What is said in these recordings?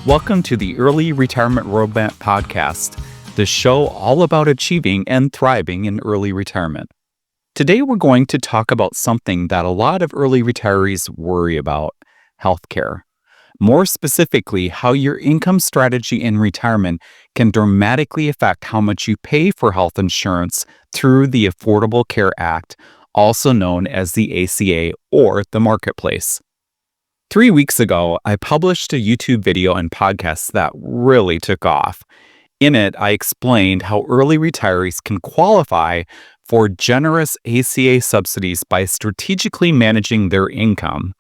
Welcome to the Early Retirement Roadmap Podcast, the show all about achieving and thriving in early retirement. Today, we're going to talk about something that a lot of early retirees worry about: healthcare. More specifically, how your income strategy in retirement can dramatically affect how much you pay for health insurance through the Affordable Care Act, also known as the ACA or the Marketplace. 3 weeks ago, I published a YouTube video and podcast that really took off. In it, I explained how early retirees can qualify for generous ACA subsidies by strategically managing their income,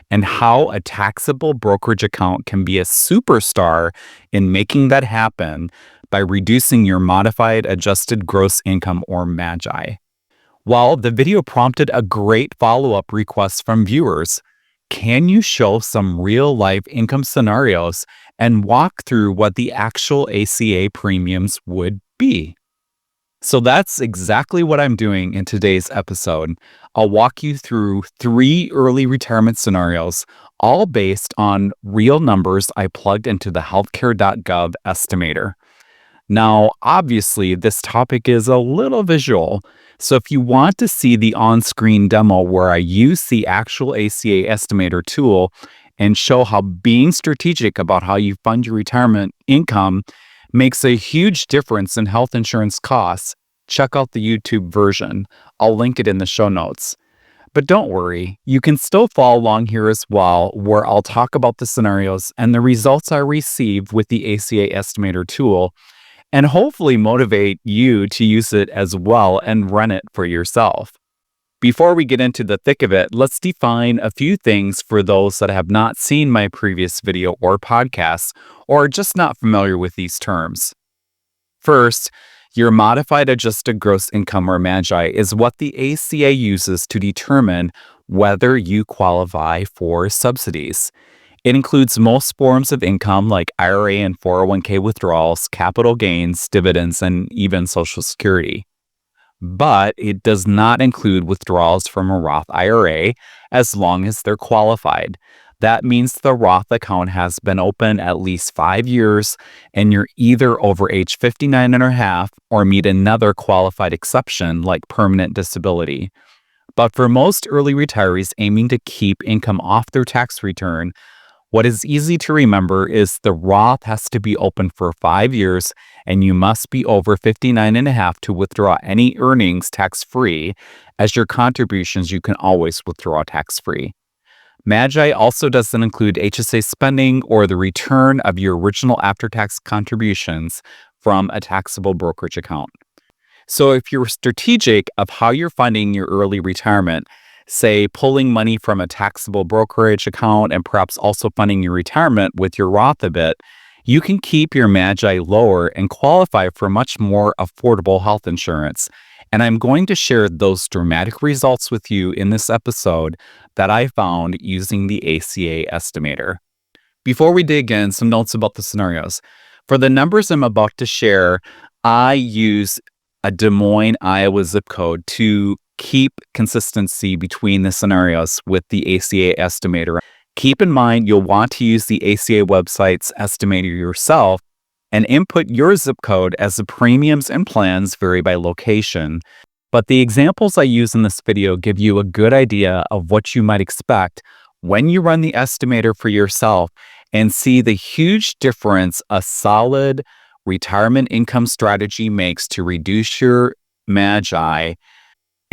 and how a taxable brokerage account can be a superstar in making that happen by reducing your modified adjusted gross income, or MAGI. While the video prompted a great follow-up request from viewers, can you show some real-life income scenarios and walk through what the actual ACA premiums would be? So that's exactly what I'm doing in today's episode. I'll walk you through 3 early retirement scenarios, all based on real numbers I plugged into the healthcare.gov estimator. Now, obviously, this topic is a little visual, so if you want to see the on-screen demo where I use the actual ACA estimator tool and show how being strategic about how you fund your retirement income makes a huge difference in health insurance costs, check out the YouTube version. I'll link it in the show notes. But don't worry, you can still follow along here as well, where I'll talk about the scenarios and the results I received with the ACA estimator tool, and hopefully motivate you to use it as well and run it for yourself. Before we get into the thick of it, let's define a few things for those that have not seen my previous video or podcast, or are just not familiar with these terms. First, your modified adjusted gross income, or MAGI, is what the ACA uses to determine whether you qualify for subsidies. It includes most forms of income like IRA and 401k withdrawals, capital gains, dividends, and even Social Security. But it does not include withdrawals from a Roth IRA as long as they're qualified. That means the Roth account has been open at least 5 years and you're either over age 59 and a half or meet another qualified exception like permanent disability. But for most early retirees aiming to keep income off their tax return, what is easy to remember is the Roth has to be open for 5 years and you must be over 59 and a half to withdraw any earnings tax-free, as your contributions you can always withdraw tax-free. MAGI also doesn't include HSA spending or the return of your original after-tax contributions from a taxable brokerage account. So if you're strategic of how you're funding your early retirement, say pulling money from a taxable brokerage account and perhaps also funding your retirement with your Roth a bit, you can keep your MAGI lower and qualify for much more affordable health insurance. And I'm going to share those dramatic results with you in this episode that I found using the ACA estimator. Before we dig in, some notes about the scenarios. For the numbers I'm about to share, I use a Des Moines, Iowa zip code to keep consistency between the scenarios with the ACA estimator. Keep in mind, you'll want to use the ACA website's estimator yourself and input your zip code as the premiums and plans vary by location. But the examples I use in this video give you a good idea of what you might expect when you run the estimator for yourself and see the huge difference a solid retirement income strategy makes to reduce your MAGI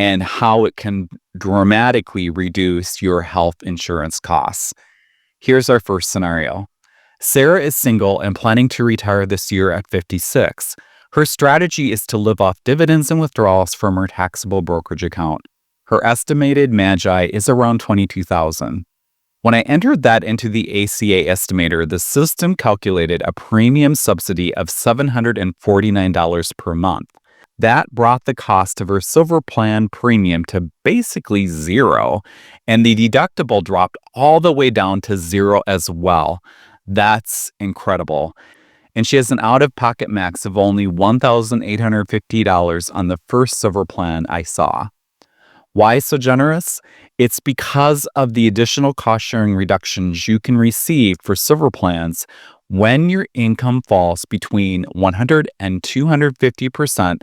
and how it can dramatically reduce your health insurance costs. Here's our first scenario. Sarah is single and planning to retire this year at 56. Her strategy is to live off dividends and withdrawals from her taxable brokerage account. Her estimated MAGI is around $22,000. When I entered that into the ACA estimator, the system calculated a premium subsidy of $749 per month. That brought the cost of her silver plan premium to basically zero, and the deductible dropped all the way down to zero as well. That's incredible. And she has an out-of-pocket max of only $1,850 on the first silver plan I saw. Why so generous? It's because of the additional cost-sharing reductions you can receive for silver plans When your income falls between 100 and 250%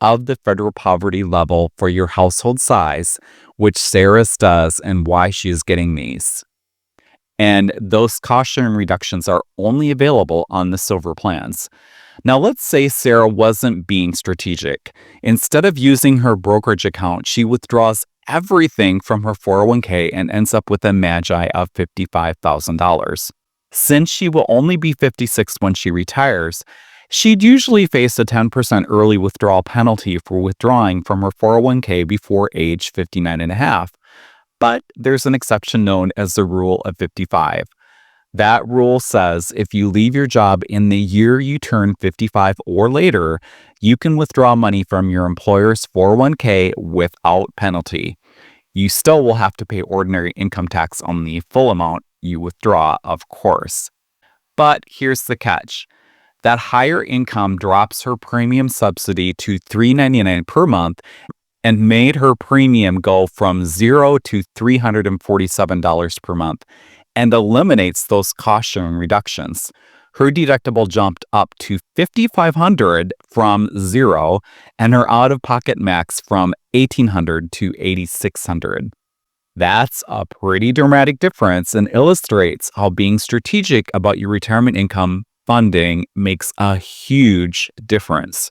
of the federal poverty level for your household size, which Sarah's does and why she is getting these. And those cost sharing reductions are only available on the silver plans. Now, let's say Sarah wasn't being strategic. Instead of using her brokerage account, she withdraws everything from her 401k and ends up with a magi of $55,000. Since she will only be 56 when she retires, she'd usually face a 10% early withdrawal penalty for withdrawing from her 401k before age 59 and a half. But there's an exception known as the Rule of 55. That rule says if you leave your job in the year you turn 55 or later, you can withdraw money from your employer's 401k without penalty. You still will have to pay ordinary income tax on the full amount you withdraw, of course. But here's the catch. That higher income drops her premium subsidy to $399 per month and made her premium go from $0 to $347 per month and eliminates those cost-sharing reductions. Her deductible jumped up to $5,500 from $0 and her out-of-pocket max from $1,800 to $8,600. That's a pretty dramatic difference and illustrates how being strategic about your retirement income funding makes a huge difference.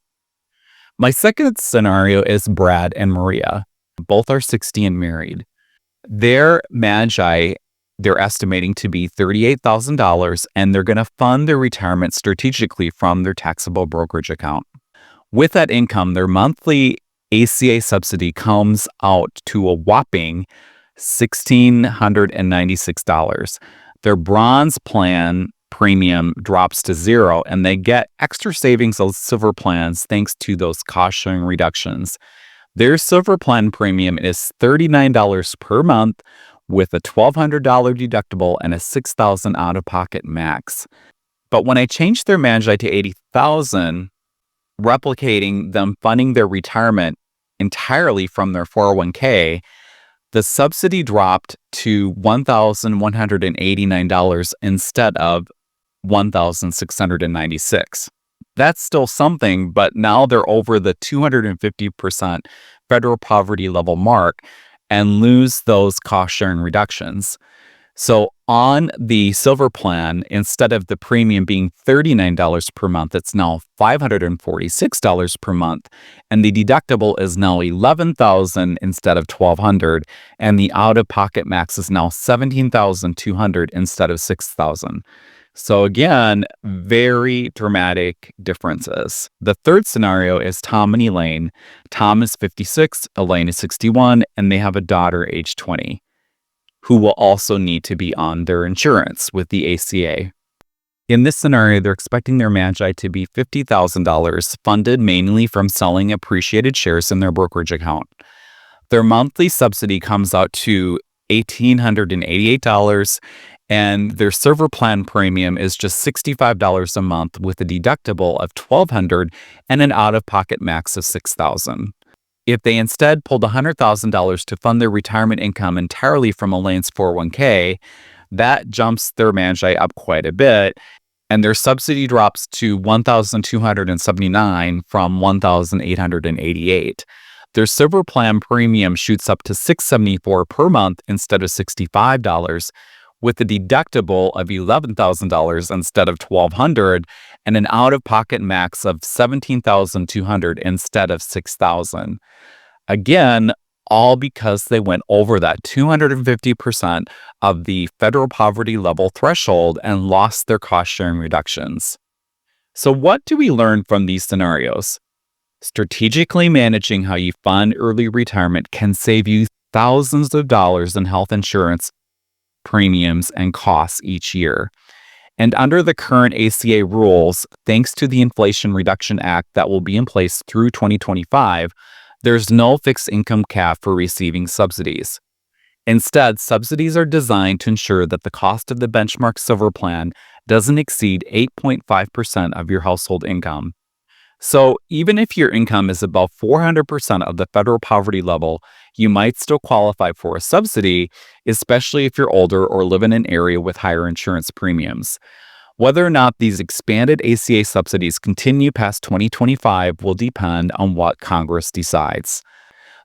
My second scenario is Brad and Maria. Both are 60 and married. Their magi, they're estimating to be $38,000, and they're going to fund their retirement strategically from their taxable brokerage account. With that income, their monthly ACA subsidy comes out to a whopping $1,696. Their bronze plan premium drops to $0, and they get extra savings on silver plans thanks to those cost-sharing reductions. Their silver plan premium is $39 per month with a $1,200 deductible and a $6,000 out-of-pocket max. But when I changed their magi to $80,000, replicating them funding their retirement entirely from their 401k, the subsidy dropped to $1,189 instead of $1,696. That's still something, but now they're over the 250% federal poverty level mark and lose those cost-sharing reductions. So on the silver plan, instead of the premium being $39 per month, it's now $546 per month, and the deductible is now $11,000 instead of $1,200, and the out-of-pocket max is now $17,200 instead of $6,000. So again, very dramatic differences. The third scenario is Tom and Elaine. Tom is 56, Elaine is 61, and they have a daughter age 20, who will also need to be on their insurance with the ACA. In this scenario, they're expecting their magi to be $50,000, funded mainly from selling appreciated shares in their brokerage account. Their monthly subsidy comes out to $1,888, and their silver plan premium is just $65 a month with a deductible of $1,200 and an out-of-pocket max of $6,000. If they instead pulled $100,000 to fund their retirement income entirely from Elaine's 401k, that jumps their magi up quite a bit, and their subsidy drops to $1,279 from $1,888. Their silver plan premium shoots up to $674 per month instead of $65, with a deductible of $11,000 instead of $1,200 and an out-of-pocket max of $17,200 instead of $6,000. Again, all because they went over that 250% of the federal poverty level threshold and lost their cost-sharing reductions. So what do we learn from these scenarios? Strategically managing how you fund early retirement can save you thousands of dollars in health insurance premiums and costs each year. And under the current ACA rules, thanks to the Inflation Reduction Act that will be in place through 2025, there's no fixed income cap for receiving subsidies. Instead, subsidies are designed to ensure that the cost of the benchmark silver plan doesn't exceed 8.5% of your household income. So even if your income is above 400% of the federal poverty level, you might still qualify for a subsidy, especially if you're older or live in an area with higher insurance premiums. Whether or not these expanded ACA subsidies continue past 2025 will depend on what Congress decides.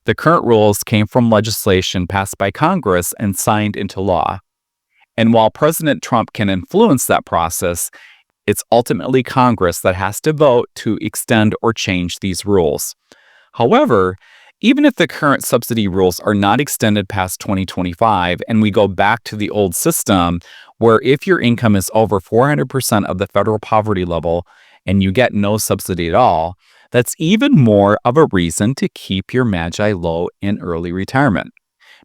The current rules came from legislation passed by Congress and signed into law. And while President Trump can influence that process, it's ultimately Congress that has to vote to extend or change these rules. However, even if the current subsidy rules are not extended past 2025 and we go back to the old system, where if your income is over 400% of the federal poverty level and you get no subsidy at all, that's even more of a reason to keep your MAGI low in early retirement.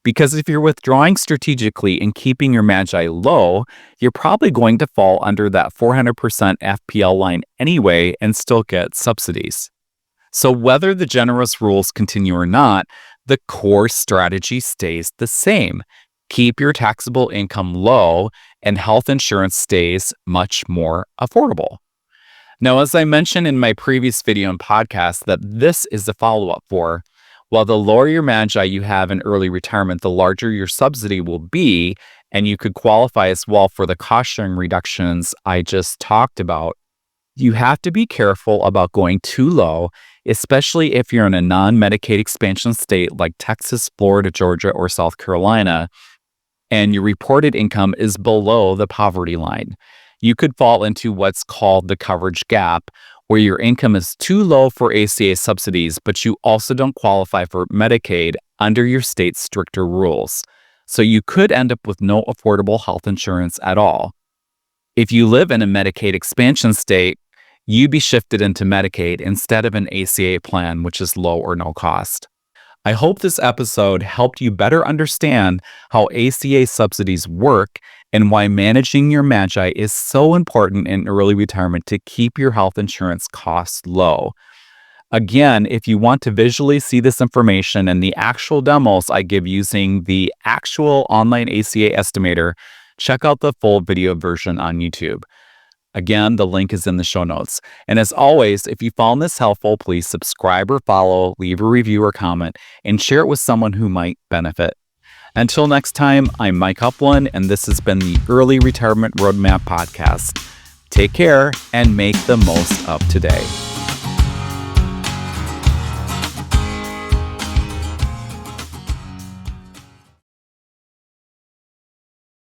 Because if you're withdrawing strategically and keeping your MAGI low, you're probably going to fall under that 400% FPL line anyway and still get subsidies. So whether the generous rules continue or not, the core strategy stays the same. Keep your taxable income low and health insurance stays much more affordable. Now, as I mentioned in my previous video and podcast that this is the follow-up for, while the lower your MAGI you have in early retirement, the larger your subsidy will be, and you could qualify as well for the cost-sharing reductions I just talked about. You have to be careful about going too low, especially if you're in a non-Medicaid expansion state like Texas, Florida, Georgia, or South Carolina, and your reported income is below the poverty line. You could fall into what's called the coverage gap, where your income is too low for ACA subsidies, but you also don't qualify for Medicaid under your state's stricter rules. So you could end up with no affordable health insurance at all. If you live in a Medicaid expansion state, you'd be shifted into Medicaid instead of an ACA plan, which is low or no cost. I hope this episode helped you better understand how ACA subsidies work and why managing your MAGI is so important in early retirement to keep your health insurance costs low. Again, if you want to visually see this information and the actual demos I give using the actual online ACA estimator, check out the full video version on YouTube. Again, the link is in the show notes. And as always, if you found this helpful, please subscribe or follow, leave a review or comment, and share it with someone who might benefit. Until next time, I'm Mike Upland, and this has been the Early Retirement Roadmap Podcast. Take care and make the most of today.